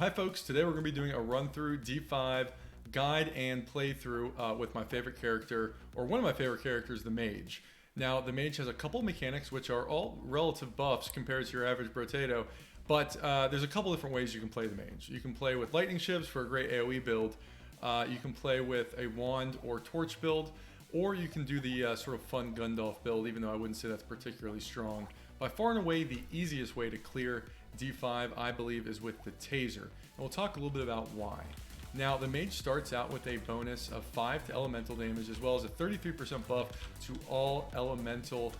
Hi folks, today we're going to be doing a run through D5 guide and playthrough with my favorite character, or one of my favorite characters, the Mage. Now the Mage has a couple mechanics which are all relative buffs compared to your average Brotato, but there's a couple different ways you can play the Mage. You can play with lightning shivs for a great AoE build, you can play with a wand or torch build, or you can do the sort of fun Gundalf build, even though I wouldn't say that's particularly strong. By far and away, the easiest way to clear D5, I believe, is with the Taser. And we'll talk a little bit about why. Now, the Mage starts out with a bonus of 5 to elemental damage, as well as a 33% buff to all elemental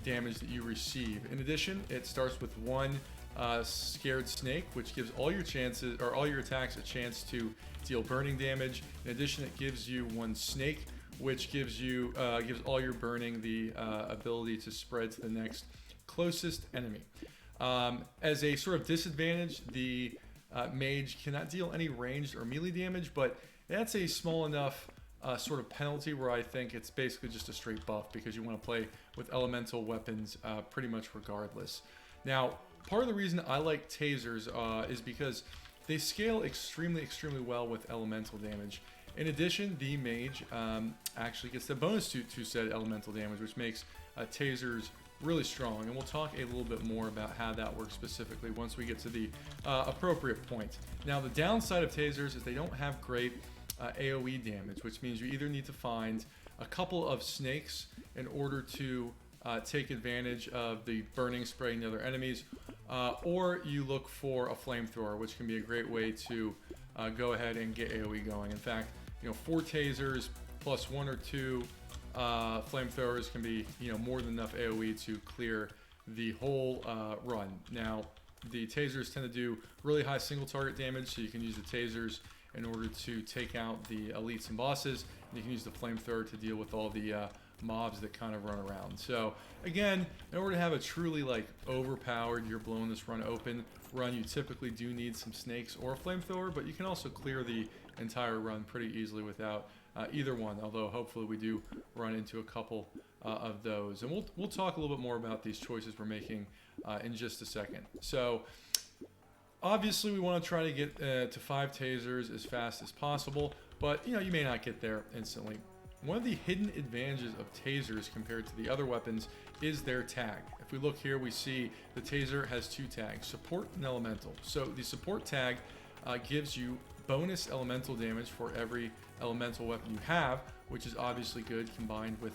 damage that you receive. In addition, it starts with one Scared Snake, which gives all your chances, or all your attacks, a chance to deal burning damage. In addition, it gives you one Snake, which gives you gives all your burning the ability to spread to the next closest enemy. As a sort of disadvantage, the Mage cannot deal any ranged or melee damage, but that's a small enough sort of penalty where I think it's basically just a straight buff, because you want to play with elemental weapons pretty much regardless. Now, part of the reason I like tasers is because they scale extremely well with elemental damage. In addition, the Mage actually gets the bonus to said elemental damage, which makes tasers really strong, and we'll talk a little bit more about how that works specifically once we get to the appropriate point. Now, the downside of tasers is they don't have great AoE damage, which means you either need to find a couple of snakes in order to take advantage of the burning spraying the other enemies, or you look for a flamethrower, which can be a great way to go ahead and get AoE going. In fact, 4 tasers plus 1 or 2 flamethrowers can be more than enough AoE to clear the whole run. Now, the tasers tend to do really high single target damage, so you can use the tasers in order to take out the elites and bosses, and you can use the flamethrower to deal with all the mobs that kind of run around. So again, in order to have a truly overpowered, you're blowing this run open run, you typically do need some snakes or a flamethrower, but you can also clear the entire run pretty easily without either one, although hopefully we do run into a couple of those. And we'll talk a little bit more about these choices we're making in just a second. So obviously we want to try to get to 5 tasers as fast as possible, but you may not get there instantly. One of the hidden advantages of tasers compared to the other weapons is their tag. If we look here, we see the taser has 2 tags, support and elemental. So the support tag gives you bonus elemental damage for every elemental weapon you have, which is obviously good combined with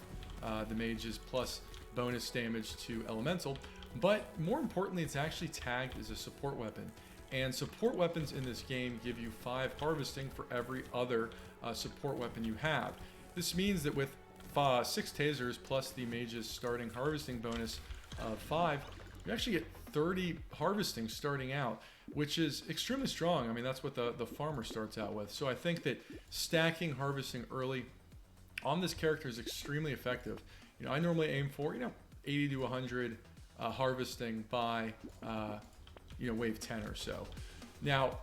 the Mage's plus bonus damage to elemental. But more importantly, it's actually tagged as a support weapon. And support weapons in this game give you 5 harvesting for every other support weapon you have. This means that with 6 tasers plus the Mage's starting harvesting bonus of 5, you actually get 30 harvesting starting out, which is extremely strong. I mean, that's what the farmer starts out with. So I think that stacking harvesting early on this character is extremely effective. I normally aim for 80 to 100 harvesting by wave 10 or so. Now,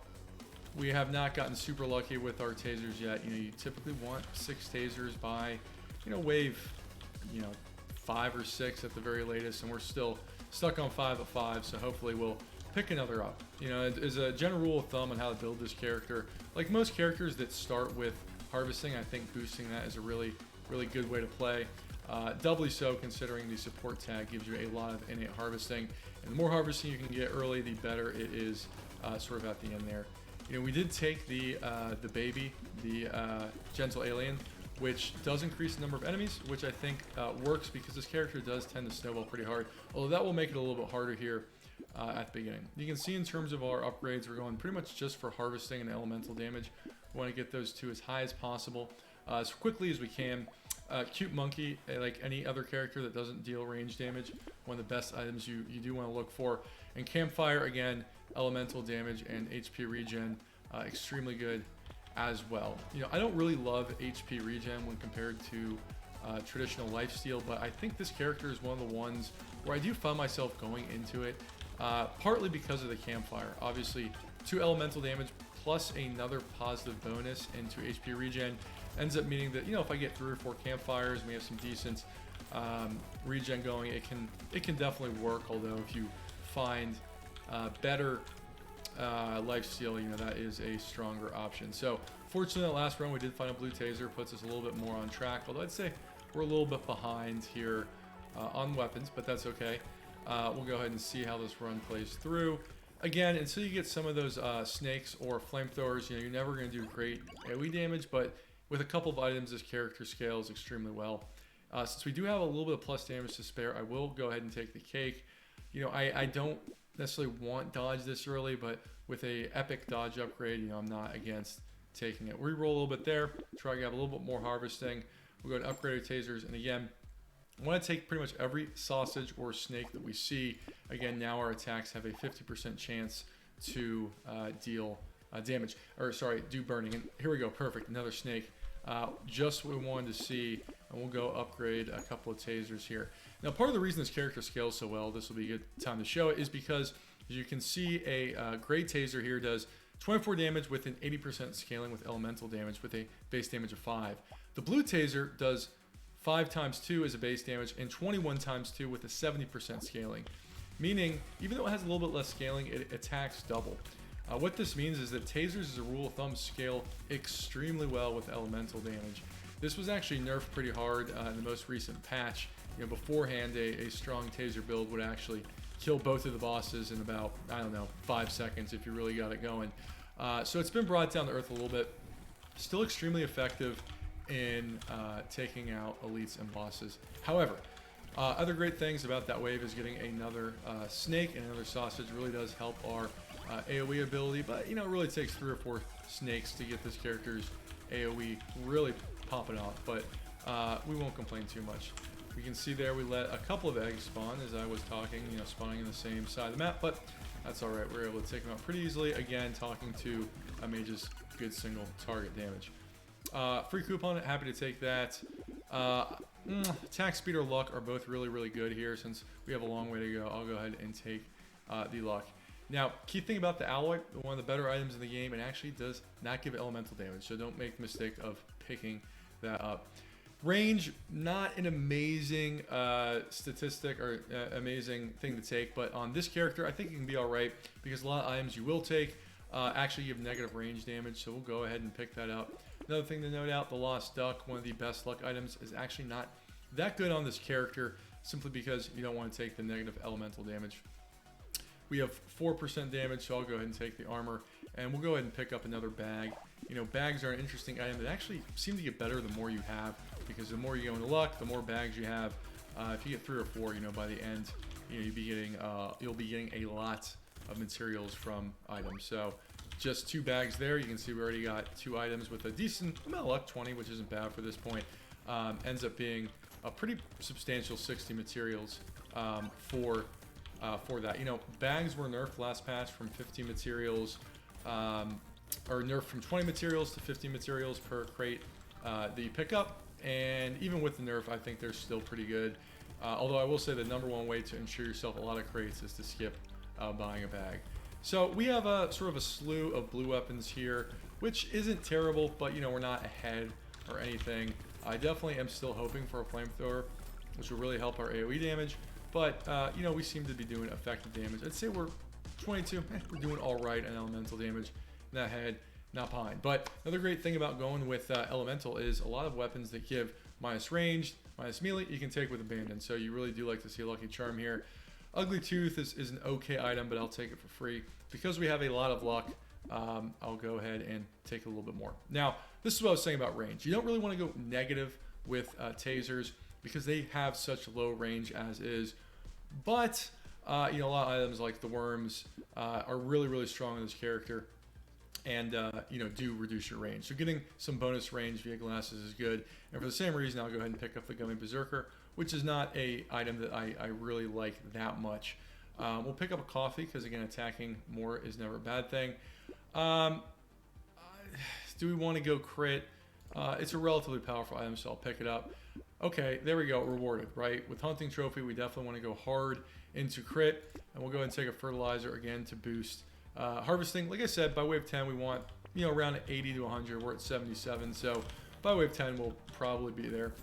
we have not gotten super lucky with our tasers yet. You typically want 6 tasers by wave 5 or 6 at the very latest, and we're still stuck on 5 at 5, so hopefully we'll pick another up. As a general rule of thumb on how to build this character, like most characters that start with harvesting, I think boosting that is a really good way to play. Doubly so considering the support tag gives you a lot of innate harvesting, and the more harvesting you can get early, the better it is sort of at the end there. We did take the baby, the gentle alien, which does increase the number of enemies, which I think works because this character does tend to snowball pretty hard, although that will make it a little bit harder here at the beginning. You can see in terms of our upgrades, we're going pretty much just for harvesting and elemental damage. We want to get those 2 as high as possible, as quickly as we can. Cute Monkey, like any other character that doesn't deal range damage, one of the best items you do want to look for. And Campfire, again, elemental damage and HP regen, extremely good as well. I don't really love HP regen when compared to traditional lifesteal, but I think this character is one of the ones where I do find myself going into it, partly because of the Campfire. Obviously, 2 elemental damage plus another positive bonus into HP regen ends up meaning that if I get 3 or 4 campfires and we have some decent regen going, it can definitely work. Although if you find better lifesteal, you know, that is a stronger option. So fortunately, that last run we did find a blue taser, puts us a little bit more on track. Although I'd say we're a little bit behind here on weapons, but that's okay. We'll go ahead and see how this run plays through. Again, until you get some of those snakes or flamethrowers, you know, you're never going to do great AoE damage, but with a couple of items, this character scales extremely well. Since we do have a little bit of plus damage to spare, I will go ahead and take the cake. You know, I don't necessarily want dodge this early, but with a epic dodge upgrade, you know, I'm not against taking it. Reroll a little bit there, try to get a little bit more harvesting. We'll go to upgrade our tasers, and again, I want to take pretty much every sausage or snake that we see. Again, now our attacks have a 50% chance to deal damage, or sorry, do burning. And here we go, perfect, another snake. Just what we wanted to see, and we'll go upgrade a couple of tasers here. Now, part of the reason this character scales so well, this will be a good time to show it, is because as you can see, a great taser here does 24 damage with an 80% scaling with elemental damage with a base damage of 5. The blue taser does 5 times 2 as a base damage and 21 times 2 with a 70% scaling. Meaning, even though it has a little bit less scaling, it attacks double. What this means is that tasers, as a rule of thumb, scale extremely well with elemental damage. This was actually nerfed pretty hard in the most recent patch. You know, beforehand, a strong taser build would actually kill both of the bosses in about, I don't know, 5 seconds if you really got it going. So it's been brought down to earth a little bit. Still extremely effective in taking out elites and bosses. However, other great things about that wave is getting another snake and another sausage really does help our AoE ability, but you know, it really takes 3 or 4 snakes to get this character's AoE really popping off, but we won't complain too much. We can see there we let a couple of eggs spawn as I was talking, you know, spawning in the same side of the map, but that's all right. We're able to take them out pretty easily. Again, talking to a mage's good single target damage. Free coupon, happy to take that. Attack speed or luck are both really, really good here. Since we have a long way to go, I'll go ahead and take the luck. Now, key thing about the alloy, one of the better items in the game, it actually does not give elemental damage, so don't make the mistake of picking that up. Range, not an amazing statistic or amazing thing to take, but on this character, I think it can be all right because a lot of items you will take actually give negative range damage, so we'll go ahead and pick that up. Another thing to note out, the Lost Duck, one of the best luck items, is actually not that good on this character simply because you don't want to take the negative elemental damage. We have 4% damage, so I'll go ahead and take the armor, and we'll go ahead and pick up another bag. You know, bags are an interesting item that actually seem to get better the more you have, because the more you go into luck, the more bags you have. If you get 3 or 4, you know, by the end, you know, you'll be getting a lot of materials from items. So just 2 bags there. You can see we already got 2 items with a decent amount of luck, 20, which isn't bad for this point. Ends up being a pretty substantial 60 materials for that. You know, bags were nerfed last patch from 50 materials, or nerfed from 20 materials to 50 materials per crate that you pick up. And even with the nerf, I think they're still pretty good. Although I will say the #1 way to ensure yourself a lot of crates is to skip buying a bag. So we have a sort of a slew of blue weapons here, which isn't terrible, but you know, we're not ahead or anything. I definitely am still hoping for a flamethrower, which will really help our AoE damage. But you know, we seem to be doing effective damage. I'd say we're 22. We're doing all right on elemental damage. Not ahead, not behind. But another great thing about going with elemental is a lot of weapons that give minus range, minus melee, you can take with abandon. So you really do like to see a lucky charm here. Ugly Tooth is an okay item, but I'll take it for free. Because we have a lot of luck, I'll go ahead and take a little bit more. Now, this is what I was saying about range. You don't really want to go negative with tasers because they have such low range as is. But, you know, a lot of items like the worms are really, really strong in this character and, you know, do reduce your range. So getting some bonus range via glasses is good. And for the same reason, I'll go ahead and pick up the Gummy Berserker, which is not a item that I really like that much. We'll pick up a coffee because, again, attacking more is never a bad thing. Do we want to go crit? It's a relatively powerful item, so I'll pick it up. Okay, there we go, rewarded, right? With Hunting Trophy, we definitely want to go hard into crit, and we'll go ahead and take a Fertilizer again to boost harvesting. Like I said, by wave 10, we want, you know, around 80 to 100. We're at 77, so by wave 10, we'll probably be there.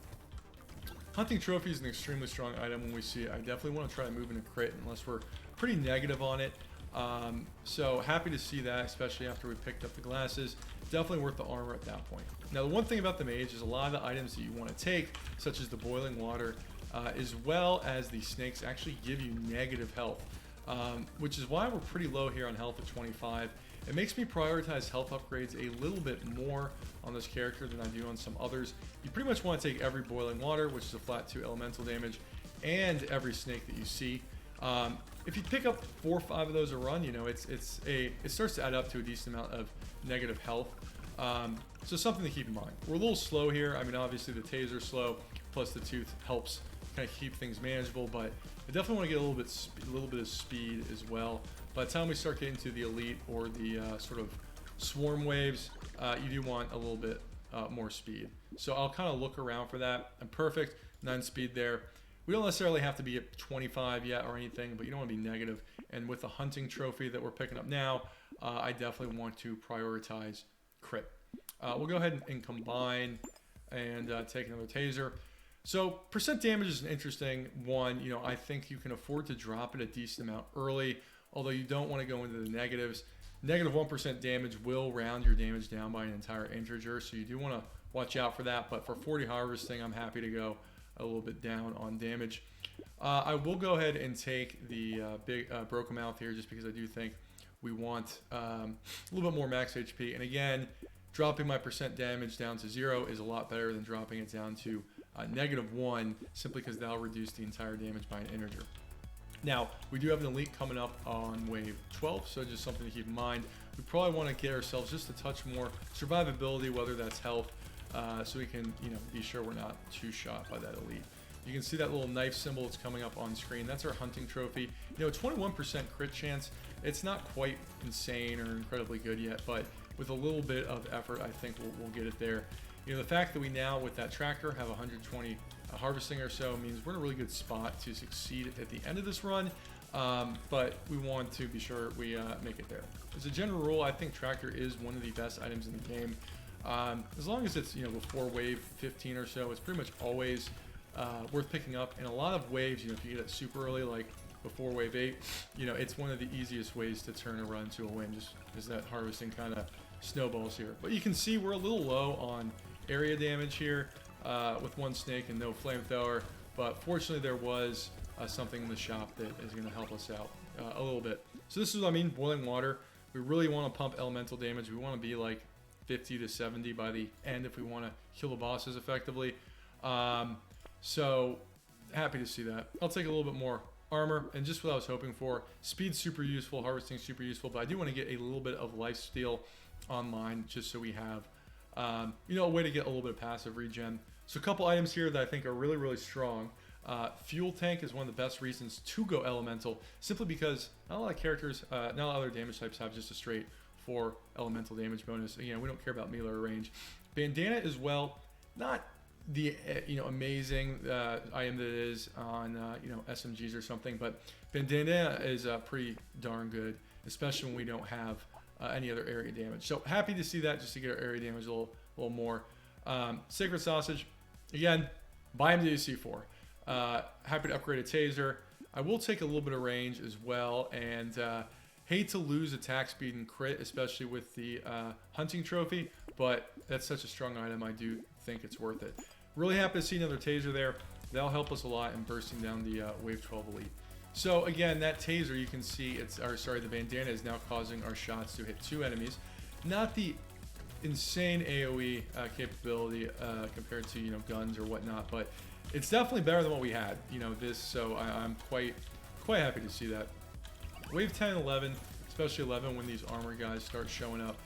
Hunting Trophy is an extremely strong item when we see it. I definitely want to try to move into crit unless we're pretty negative on it. So happy to see that, especially after we picked up the glasses. Definitely worth the armor at that point. Now, the one thing about the mage is a lot of the items that you want to take, such as the boiling water, as well as the snakes, actually give you negative health, which is why we're pretty low here on health at 25. It makes me prioritize health upgrades a little bit more on this character than I do on some others. You pretty much want to take every boiling water, which is a flat 2 elemental damage, and every snake that you see. If you pick up 4 or 5 of those a run, you know, it starts to add up to a decent amount of negative health. So something to keep in mind. We're a little slow here. I mean, obviously the taser's slow, plus the tooth helps kind of keep things manageable, but I definitely want to get a little bit of speed as well. By the time we start getting to the elite or the sort of swarm waves, you do want a little bit more speed. So I'll kind of look around for that. I'm perfect, 9 speed there. We don't necessarily have to be at 25 yet or anything, but you don't want to be negative. And with the hunting trophy that we're picking up now, I definitely want to prioritize crit. We'll go ahead and combine and take another taser. So percent damage is an interesting one. You know, I think you can afford to drop it a decent amount early, although you don't want to go into the negatives. Negative 1% damage will round your damage down by an entire integer, so you do want to watch out for that. But for 40 harvesting, I'm happy to go a little bit down on damage. I will go ahead and take the big broken mouth here, just because I do think we want a little bit more max HP. And again, dropping my percent damage down to 0 is a lot better than dropping it down to -1, simply because that'll reduce the entire damage by an integer. Now, we do have an elite coming up on wave 12, so just something to keep in mind. We probably want to get ourselves just a touch more survivability, whether that's health, so we can, you know, be sure we're not too shot by that elite. You can see that little knife symbol that's coming up on screen. That's our hunting trophy. You know, 21% crit chance. It's not quite insane or incredibly good yet, but with a little bit of effort, I think we'll get it there. You know, the fact that we now, with that tractor, have 120 harvesting or so means we're in a really good spot to succeed at the end of this run, but we want to be sure we make it there. As a general rule, I think tractor is one of the best items in the game. As long as it's, you know, before wave 15 or so, it's pretty much always worth picking up. In a lot of waves, you know, if you get it super early, like before wave 8, you know, it's one of the easiest ways to turn a run to a win, just as that harvesting kind of snowballs here. But you can see we're a little low on area damage here with 1 snake and no flamethrower, but fortunately there was something in the shop that is going to help us out a little bit. So this is what I mean, boiling water. We really want to pump elemental damage. We want to be like 50 to 70 by the end if we want to kill the bosses effectively. So happy to see that. I'll take a little bit more armor, and just what I was hoping for. Speed's super useful, harvesting's super useful, but I do want to get a little bit of lifesteal online, just so we have you know, a way to get a little bit of passive regen. So a couple items here that I think are really, really strong. Fuel tank is one of the best reasons to go elemental, simply because not a lot of characters, not a lot of other damage types have just a straight 4 elemental damage bonus. Again, we don't care about melee or range. Bandana as well, not the you know, amazing item that it is on you know, SMGs or something, but bandana is pretty darn good, especially when we don't have any other area damage. So happy to see that, just to get our area damage a little more. Sacred sausage, again, buy MWC4. Happy to upgrade a taser. I will take a little bit of range as well, and hate to lose attack speed and crit, especially with the hunting trophy, but that's such a strong item, I do think it's worth it. Really happy to see another taser there. That'll help us a lot in bursting down the wave 12 elite. So again, that taser, you can see the bandana is now causing our shots to hit 2 enemies. Not the insane AoE capability compared to, you know, guns or whatnot, but it's definitely better than what we had, you know, this. So I'm quite happy to see that. Wave 10 and 11, especially 11 when these armor guys start showing up,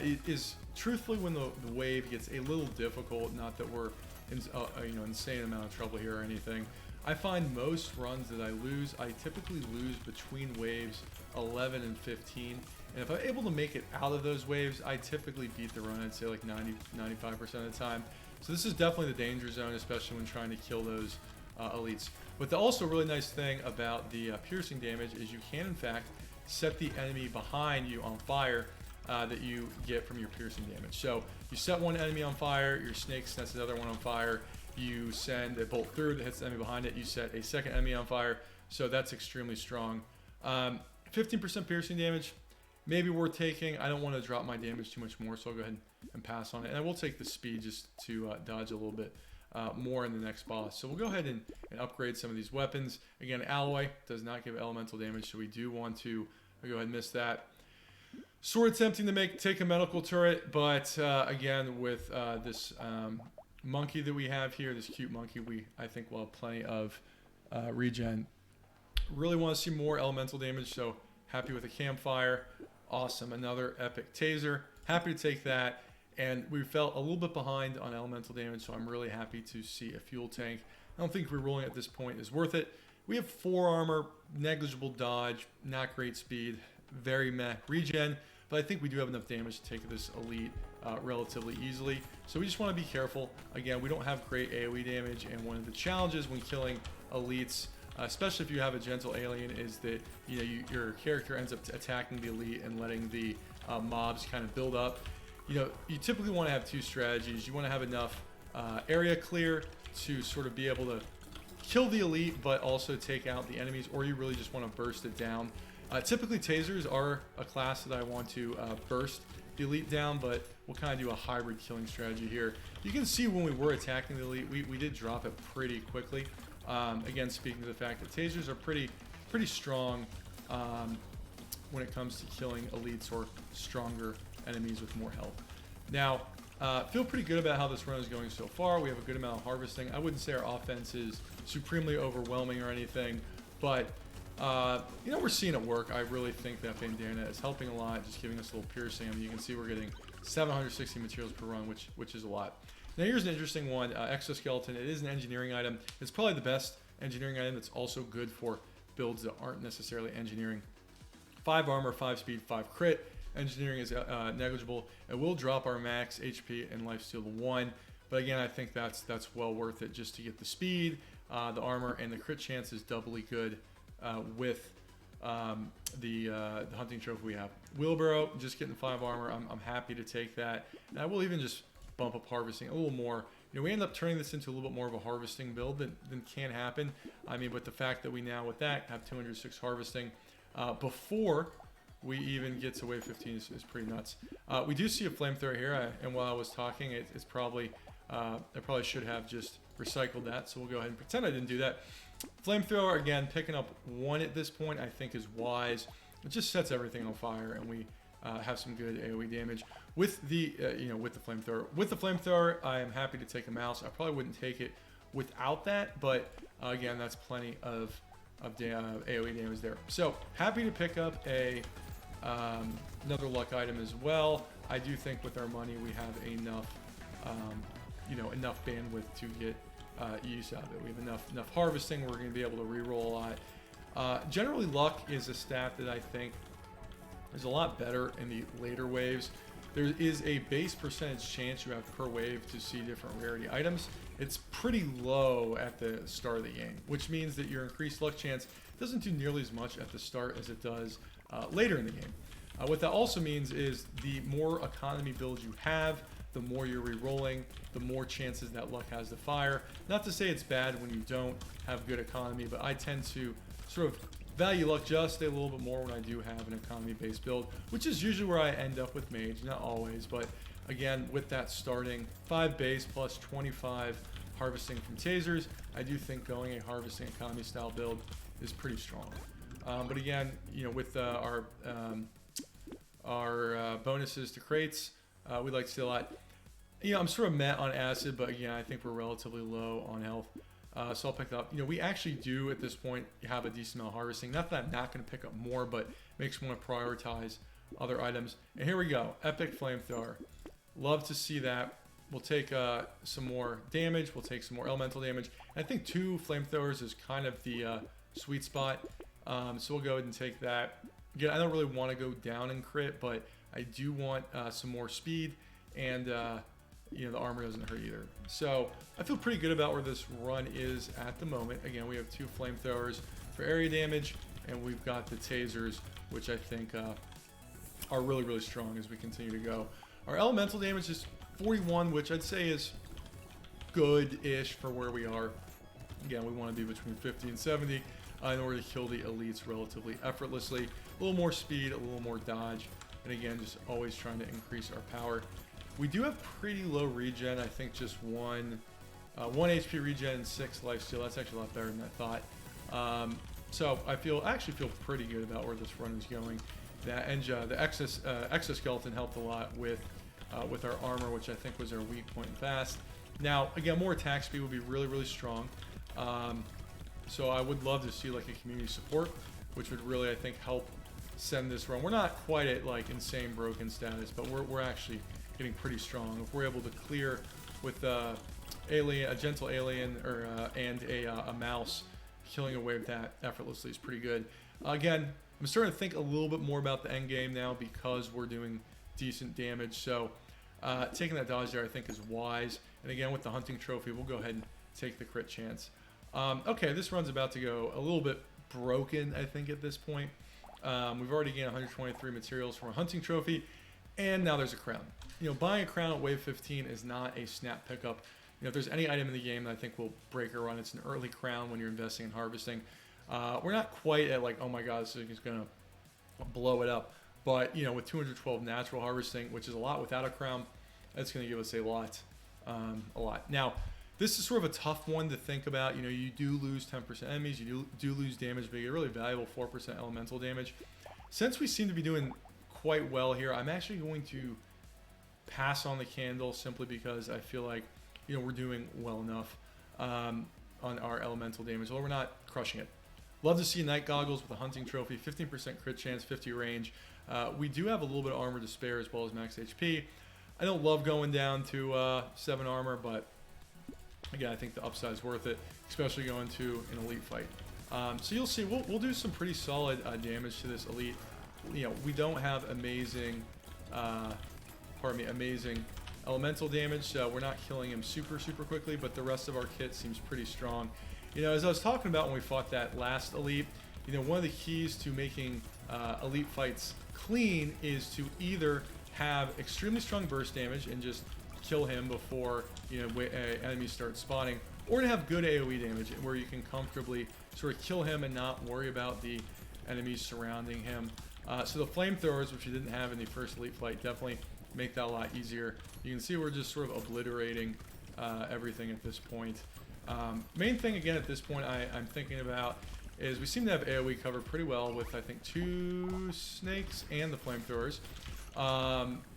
it is truthfully when the wave gets a little difficult. Not that we're in you know, insane amount of trouble here or anything. I find most runs that I lose, I typically lose between waves 11 and 15. And if I'm able to make it out of those waves, I typically beat the run, I'd say like 90-95% of the time. So this is definitely the danger zone, especially when trying to kill those elites. But the also really nice thing about the piercing damage is you can in fact set the enemy behind you on fire that you get from your piercing damage. So you set one enemy on fire, your snake sets another one on fire, you send a bolt through that hits the enemy behind it, you set a second enemy on fire, so that's extremely strong. 15% piercing damage, maybe worth taking. I don't want to drop my damage too much more, so I'll go ahead and pass on it. And I will take the speed just to dodge a little bit more in the next boss. So we'll go ahead and upgrade some of these weapons. Again, alloy does not give elemental damage, so we do want to go ahead and miss that. Sword tempting to take a medical turret, but again, with this monkey that we have here, this cute monkey, I think we'll have plenty of regen. Really want to see more elemental damage, so happy with a campfire. Awesome, another epic taser. Happy to take that. And we felt a little bit behind on elemental damage, so I'm really happy to see a fuel tank. I don't think rerolling at this point is worth it. We have 4 armor, negligible dodge, not great speed, very meh regen, but I think we do have enough damage to take this elite relatively easily. So we just want to be careful. Again, we don't have great AoE damage, and one of the challenges when killing elites, especially if you have a gentle alien, is that your character ends up attacking the elite and letting the mobs kind of build up. You typically want to have 2 strategies. You want to have enough area clear to sort of be able to kill the elite, but also take out the enemies, or you really just want to burst it down. Typically, tasers are a class that I want to burst the elite down, but we'll kind of do a hybrid killing strategy here. You can see when we were attacking the elite, we did drop it pretty quickly. Again, speaking to the fact that tasers are pretty strong when it comes to killing elites or stronger enemies with more health. Now, feel pretty good about how this run is going so far. We have a good amount of harvesting. I wouldn't say our offense is supremely overwhelming or anything, but we're seeing it work. I really think that bandana is helping a lot, just giving us a little piercing. I mean, you can see we're getting 760 materials per run, which is a lot. Now here's an interesting one, exoskeleton. It is an engineering item. It's probably the best engineering item that's also good for builds that aren't necessarily engineering. 5 armor, 5 speed, 5 crit. Engineering is negligible. It will drop our max HP and lifesteal to 1, but again, I think that's well worth it just to get the speed, the armor, and the crit chance is doubly good with the hunting trophy we have. Wheelbarrow, just getting 5 armor. I'm happy to take that. And I will even just bump up harvesting a little more. We end up turning this into a little bit more of a harvesting build than can happen. I mean, with the fact that we now with that have 206 harvesting before we even get to wave 15 is pretty nuts. We do see a flamethrower here, and while I was talking, it's probably I probably should have just recycled that. So we'll go ahead and pretend I didn't do that. Flamethrower, again, picking up 1 at this point, I think is wise. It just sets everything on fire, and we have some good AoE damage with the with the flamethrower. With the flamethrower, I am happy to take a mouse. I probably wouldn't take it without that, but again, that's plenty of AoE damage there. So happy to pick up another luck item as well. I do think with our money we have enough enough bandwidth to get use out of it. We have enough harvesting. We're going to be able to reroll a lot. Generally, luck is a stat that I think is a lot better in the later waves. There is a base percentage chance you have per wave to see different rarity items. It's pretty low at the start of the game, which means that your increased luck chance doesn't do nearly as much at the start as it does later in the game. What that also means is the more economy builds you have, the more you're re-rolling, the more chances that luck has to fire. Not to say it's bad when you don't have good economy, but I tend to sort of value luck just a little bit more when I do have an economy-based build, which is usually where I end up with Mage, not always, but again, with that starting 5 base plus 25 harvesting from tasers, I do think going a harvesting economy style build is pretty strong. But again, with our bonuses to crates, we'd like to see a lot. I'm sort of met on acid, but again, I think we're relatively low on health. So I'll pick that up. We actually do at this point have a decent amount of harvesting. Not that I'm not going to pick up more, but makes me want to prioritize other items. And here we go, epic flamethrower. Love to see that. We'll take some more damage. We'll take some more elemental damage. I think 2 flamethrowers is kind of the sweet spot. So we'll go ahead and take that. Again, I don't really want to go down in crit, but I do want some more speed, and the armor doesn't hurt either. So I feel pretty good about where this run is at the moment. Again, we have 2 flamethrowers for area damage, and we've got the tasers, which I think are really, really strong as we continue to go. Our elemental damage is 41, which I'd say is good-ish for where we are. Again, we want to be between 50 and 70. in order to kill the elites relatively effortlessly. A little more speed, a little more dodge, and again, just always trying to increase our power. We do have pretty low regen. I think just one HP regen and 6 lifesteal. That's actually a lot better than I thought. So I actually feel pretty good about where this run is going. The exoskeleton helped a lot with our armor, which I think was our weak point fast. Now, again, more attack speed would be really, really strong. So I would love to see like a community support, which would really, I think, help send this run. We're not quite at like insane broken status, but we're actually getting pretty strong. If we're able to clear with a gentle alien and a mouse, killing away with that effortlessly is pretty good. Again, I'm starting to think a little bit more about the end game now because we're doing decent damage. So taking that dodge there I think is wise. And again, with the hunting trophy, we'll go ahead and take the crit chance. Okay, this run's about to go a little bit broken, I think, at this point. We've already gained 123 materials from a hunting trophy, and now there's a crown. You know, buying a crown at wave 15 is not a snap pickup. You know, if there's any item in the game that I think will break a run, it's an early crown when you're investing in harvesting. We're not quite at like, oh my god, this is going to blow it up. But, you know, with 212 natural harvesting, which is a lot without a crown, that's going to give us a lot. Now, this is sort of a tough one to think about. You know, you do lose 10% enemies, you do lose damage, but you get really valuable 4% elemental damage. Since we seem to be doing quite well here, I'm actually going to pass on the candle simply because I feel like, you know, we're doing well enough on our elemental damage, although we're not crushing it. Love to see Night Goggles with a hunting trophy, 15% crit chance, 50 range. We do have a little bit of armor to spare as well as max HP. I don't love going down to 7 armor, but again, I think the upside is worth it, especially going to an elite fight. So you'll see, we'll do some pretty solid damage to this elite. You know, we don't have amazing, amazing elemental damage, so we're not killing him super quickly, but the rest of our kit seems pretty strong. You know, as I was talking about when we fought that last elite, you know, one of the keys to making elite fights clean is to either have extremely strong burst damage and just kill him before, you know, enemies start spawning, or to have good AoE damage where you can comfortably sort of kill him and not worry about the enemies surrounding him. So the flamethrowers, which you didn't have in the first elite fight, definitely make that a lot easier. You can see we're just sort of obliterating everything at this point. Main thing again at this point I'm thinking about is we seem to have AoE covered pretty well with, I think, 2 snakes and the flamethrowers.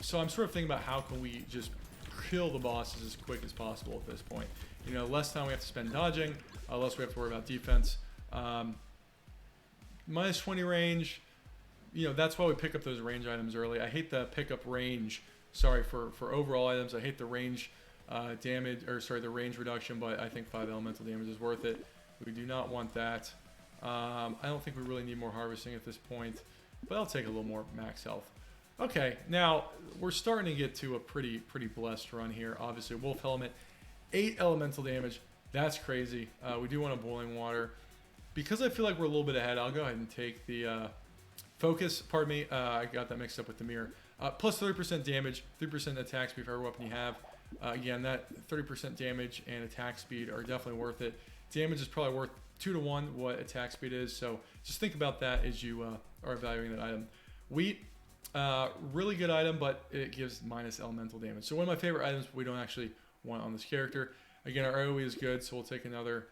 So I'm sort of thinking about how can we just kill the bosses as quick as possible at this point. You know, less time we have to spend dodging, less we have to worry about defense. Minus 20 range, you know, that's why we pick up those range items early. I hate the pickup range, sorry, for overall items. I hate the range the range reduction, but I think 5 elemental damage is worth it. We do not want that. I don't think we really need more harvesting at this point, but I'll take a little more max health. Okay, now we're starting to get to a pretty blessed run here. Obviously, Wolf Helmet, 8 elemental damage. That's crazy. We do want a boiling water. Because I feel like we're a little bit ahead, I'll go ahead and take the focus. Pardon me, I got that mixed up with the mirror. Plus 30% damage, 3% attack speed for every weapon you have. Again, that 30% damage and attack speed are definitely worth it. Damage is probably worth 2 to 1 what attack speed is, so just think about that as you are evaluating that item. Wheat, really good item, but it gives minus elemental damage. So one of my favorite items, but we don't actually want on this character. Again, our AoE is good, so we'll take another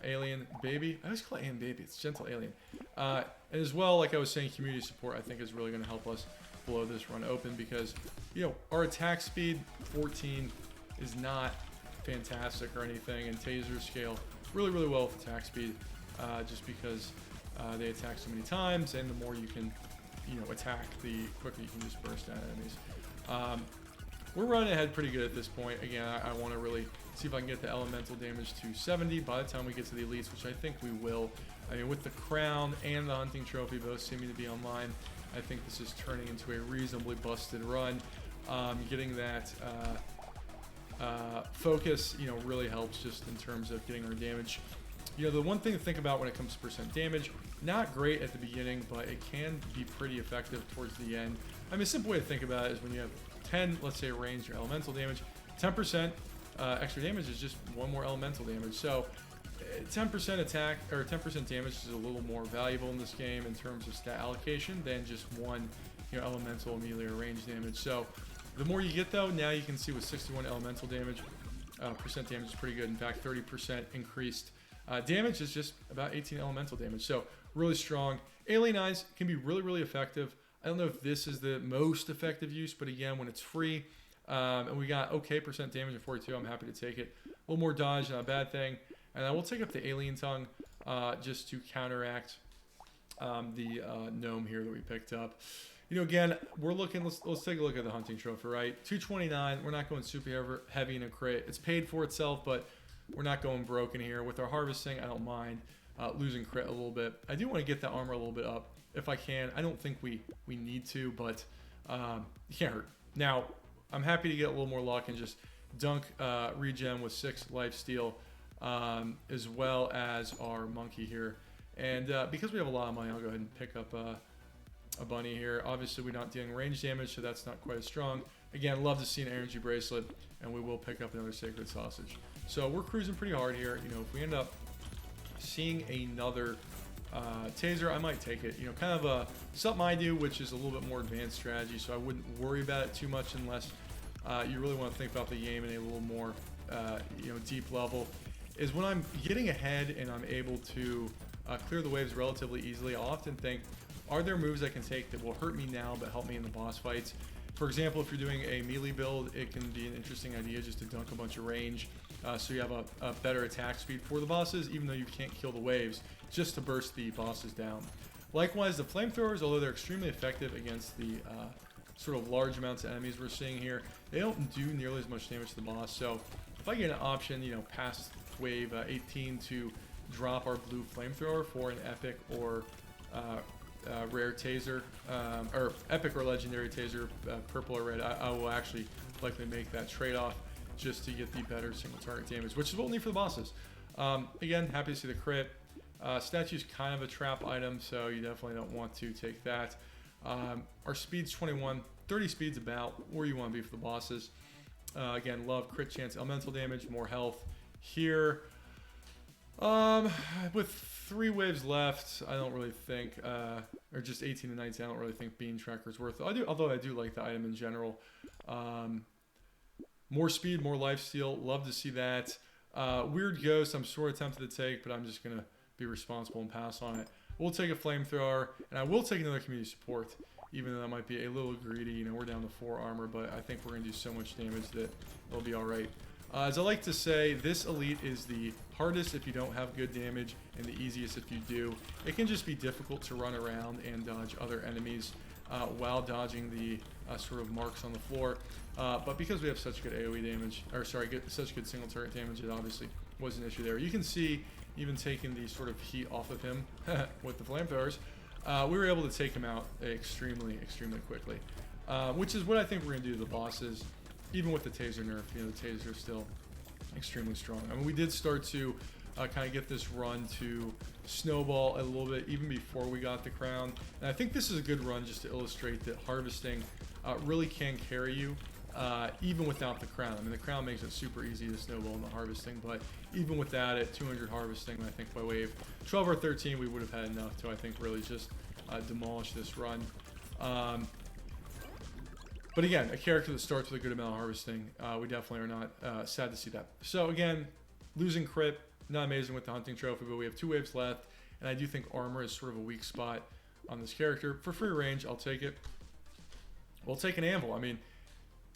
alien baby. I always call it alien baby. It's gentle alien. And as well, like I was saying, community support I think is really going to help us blow this run open because, you know, our attack speed 14 is not fantastic or anything, and taser scale really well with attack speed, just because they attack so many times, and the more you can, you know, attack, the quicker you can just burst at enemies. We're running ahead pretty good at this point. Again, I want to really see if I can get the elemental damage to 70 by the time we get to the elites, which I think we will. I mean, with the crown and the hunting trophy both seeming to be online, I think this is turning into a reasonably busted run. Getting that focus, you know, really helps just in terms of getting our damage. You know, the one thing to think about when it comes to percent damage, not great at the beginning, but it can be pretty effective towards the end. I mean, a simple way to think about it is when you have 10, let's say, range or elemental damage, 10% extra damage is just 1 more elemental damage. So 10% attack or 10% damage is a little more valuable in this game in terms of stat allocation than just one, elemental melee or range damage. So the more you get though, now you can see with 61 elemental damage, percent damage is pretty good. In fact, 30% increased damage is just about 18 elemental damage. So really strong. Alien Eyes can be really, really effective. I don't know if this is the most effective use, but again, when it's free, and we got okay percent damage at 42, I'm happy to take it. A little more dodge, not a bad thing. And I will take up the Alien Tongue just to counteract the gnome here that we picked up. Again, we're looking, let's take a look at the hunting trophy, right? 229, we're not going super heavy in a crit. It's paid for itself, but we're not going broken here. With our harvesting, I don't mind losing crit a little bit. I do want to get that armor a little bit up if I can. I don't think we need to, but it can't hurt. Now, I'm happy to get a little more luck and just dunk regen with 6 lifesteal, as well as our monkey here. And because we have a lot of money, I'll go ahead and pick up a bunny here. Obviously, we're not dealing range damage, so that's not quite as strong. Again, love to see an energy bracelet, and we will pick up another sacred sausage. So we're cruising pretty hard here. If we end up seeing another taser, I might take it. Kind of something I do, which is a little bit more advanced strategy, so I wouldn't worry about it too much unless you really want to think about the game in a little more deep level. Is when I'm getting ahead and I'm able to clear the waves relatively easily, I'll often think, are there moves I can take that will hurt me now but help me in the boss fights? For example, if you're doing a melee build, it can be an interesting idea just to dunk a bunch of range, so you have a better attack speed for the bosses, even though you can't kill the waves, just to burst the bosses down. Likewise, the flamethrowers, although they're extremely effective against the sort of large amounts of enemies we're seeing here, they don't do nearly as much damage to the boss. So if I get an option, past wave 18 to drop our blue flamethrower for an epic or rare taser, or epic or legendary taser, purple or red, I will actually likely make that trade-off just to get the better single target damage, which is what we'll need for the bosses. Again, happy to see the crit. Statue's kind of a trap item, so you definitely don't want to take that. Our speed's 21, 30 speed's about where you want to be for the bosses. Again, love crit chance, elemental damage, more health here. With 3 waves left, I don't really think, or just 18 to 19, I don't really think Bean Tracker's worth it. Although I do like the item in general. More speed, more lifesteal, love to see that. Weird Ghost, I'm sort of tempted to take, but I'm just going to be responsible and pass on it. We'll take a flamethrower, and I will take another community support, even though that might be a little greedy. We're down to 4 armor, but I think we're going to do so much damage that it'll be alright. As I like to say, this elite is the hardest if you don't have good damage, and the easiest if you do. It can just be difficult to run around and dodge other enemies while dodging the sort of marks on the floor. But because we have such good AoE damage, or sorry, such good single target damage, it obviously was an issue there. You can see, even taking the sort of heat off of him with the flamethrowers, we were able to take him out extremely, extremely quickly. Which is what I think we're going to do to the bosses. Even with the taser nerf, the taser is still extremely strong. I mean, we did start to kind of get this run to snowball a little bit even before we got the crown. And I think this is a good run just to illustrate that harvesting really can carry you even without the crown. I mean, the crown makes it super easy to snowball in the harvesting, but even without it, 200 harvesting, I think by wave 12 or 13, we would have had enough to, I think, really just demolish this run. But again, a character that starts with a good amount of harvesting, we definitely are not sad to see that. So again, losing crit, not amazing with the hunting trophy, but we have 2 waves left, and I do think armor is sort of a weak spot on this character. For free range, I'll take it. We'll take an anvil. I mean,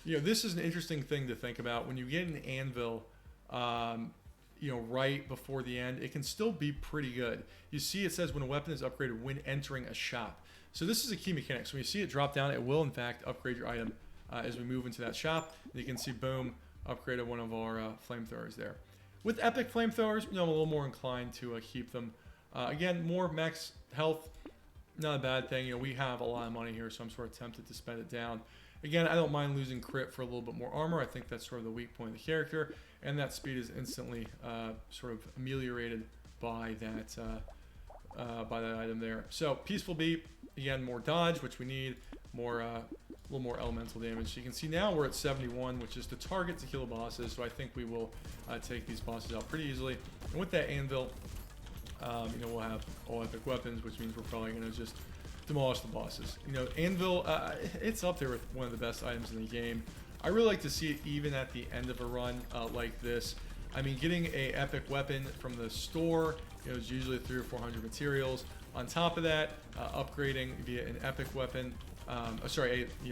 this is an interesting thing to think about. When you get an anvil, right before the end, it can still be pretty good. You see it says when a weapon is upgraded when entering a shop. So this is a key mechanic. So when you see it drop down, it will in fact upgrade your item as we move into that shop. And you can see, boom, upgraded one of our flamethrowers there. With epic flamethrowers, I'm a little more inclined to keep them. Again, more max health, not a bad thing. We have a lot of money here, so I'm sort of tempted to spend it down. Again, I don't mind losing crit for a little bit more armor. I think that's sort of the weak point of the character, and that speed is instantly sort of ameliorated by that item there. So Peaceful Beat, again, more dodge, which we need, more little more elemental damage. So you can see now we're at 71, which is the target to kill bosses. So I think we will take these bosses out pretty easily. And with that anvil, you know, we'll have all epic weapons, which means we're probably going to just demolish the bosses. You know, anvil, it's up there with one of the best items in the game. I really like to see it even at the end of a run like this. I mean, getting a epic weapon from the store, you know, is usually 300 or 400 materials. On top of that, upgrading via an epic weapon,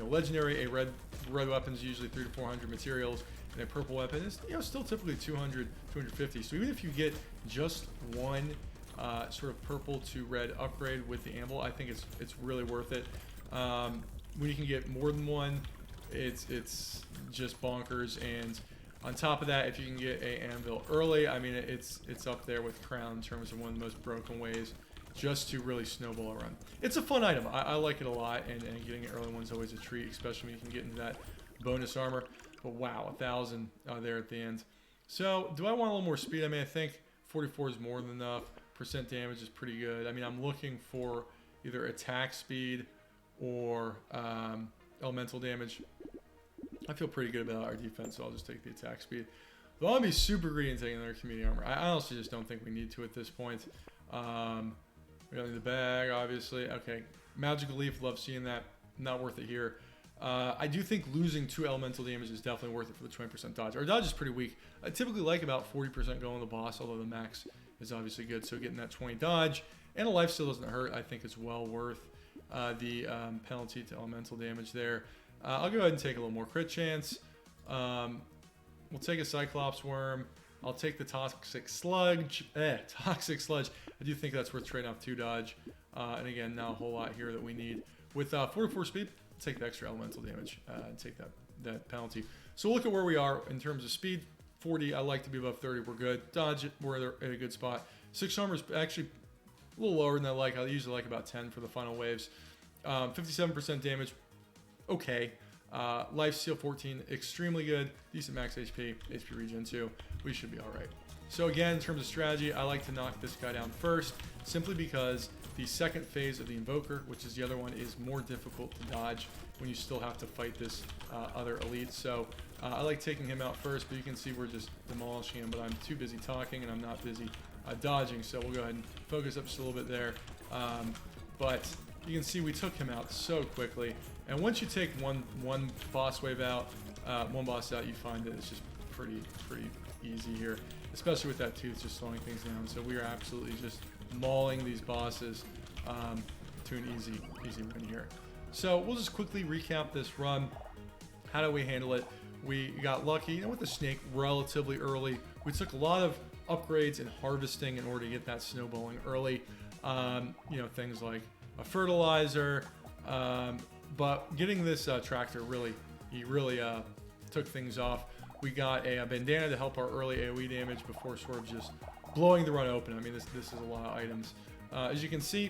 legendary, a red weapon is usually 300 to 400 materials, and a purple weapon is, you know, still typically 200, 250. So even if you get just one sort of purple to red upgrade with the anvil, I think it's really worth it. When you can get more than one, it's just bonkers. And on top of that, if you can get a anvil early, I mean, it's up there with crown in terms of one of the most broken ways just to really snowball a run. It's a fun item. I like it a lot, and getting it early one's always a treat, especially when you can get into that bonus armor. But wow, 1,000 there at the end. So do I want a little more speed? I mean, I think 44 is more than enough. Percent damage is pretty good. I mean, I'm looking for either attack speed or elemental damage. I feel pretty good about our defense, so I'll just take the attack speed. But I'll be super greedy and taking another community armor. I honestly just don't think we need to at this point. We don't need the bag, obviously. Okay, magical leaf, love seeing that. Not worth it here. I do think losing 2 elemental damage is definitely worth it for the 20% dodge. Our dodge is pretty weak. I typically like about 40% going to the boss, although the max is obviously good. So getting that 20 dodge and a life steal doesn't hurt. I think it's well worth the penalty to elemental damage there. I'll go ahead and take a little more crit chance. We'll take a Cyclops Worm. I'll take the Toxic Sludge. Toxic Sludge. I do think that's worth trading off 2 dodge. And again, not a whole lot here that we need. With 44 speed, take the extra elemental damage and take that penalty. So look at where we are in terms of speed. 40, I like to be above 30. We're good. Dodge, we're at a good spot. 6 armor is actually a little lower than I like. I usually like about 10 for the final waves. 57% damage. Okay. Life steal 14, extremely good. Decent max HP, HP regen 2. We should be all right. So again, in terms of strategy, I like to knock this guy down first, simply because the second phase of the Invoker, which is the other one, is more difficult to dodge when you still have to fight this other elite. So I like taking him out first, but you can see we're just demolishing him, but I'm too busy talking and I'm not busy dodging. So we'll go ahead and focus up just a little bit there. But you can see we took him out so quickly. And once you take one boss wave out, one boss out, you find that it's just pretty easy here, especially with that tooth just slowing things down. So we are absolutely just mauling these bosses to an easy win here. So we'll just quickly recap this run. How do we handle it? We got lucky, you know, with the snake relatively early. We took a lot of upgrades and harvesting in order to get that snowballing early. You know, things like a fertilizer, but getting this tractor really took things off. We got a bandana to help our early AoE damage before sort of just blowing the run open. I mean, this is a lot of items. As you can see,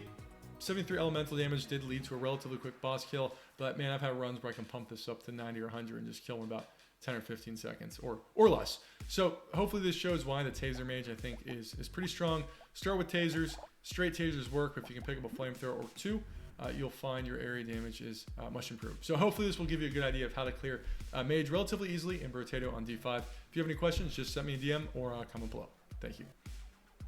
73 elemental damage did lead to a relatively quick boss kill, but man, I've had runs where I can pump this up to 90 or 100 and just kill in about 10 or 15 seconds or less. So hopefully this shows why the Taser Mage, I think, is pretty strong. Start with tasers. Straight tasers work, but if you can pick up a flamethrower or 2, you'll find your area damage is much improved. So hopefully this will give you a good idea of how to clear Mage relatively easily in Brotato on D5. If you have any questions, just send me a DM or comment below. Thank you.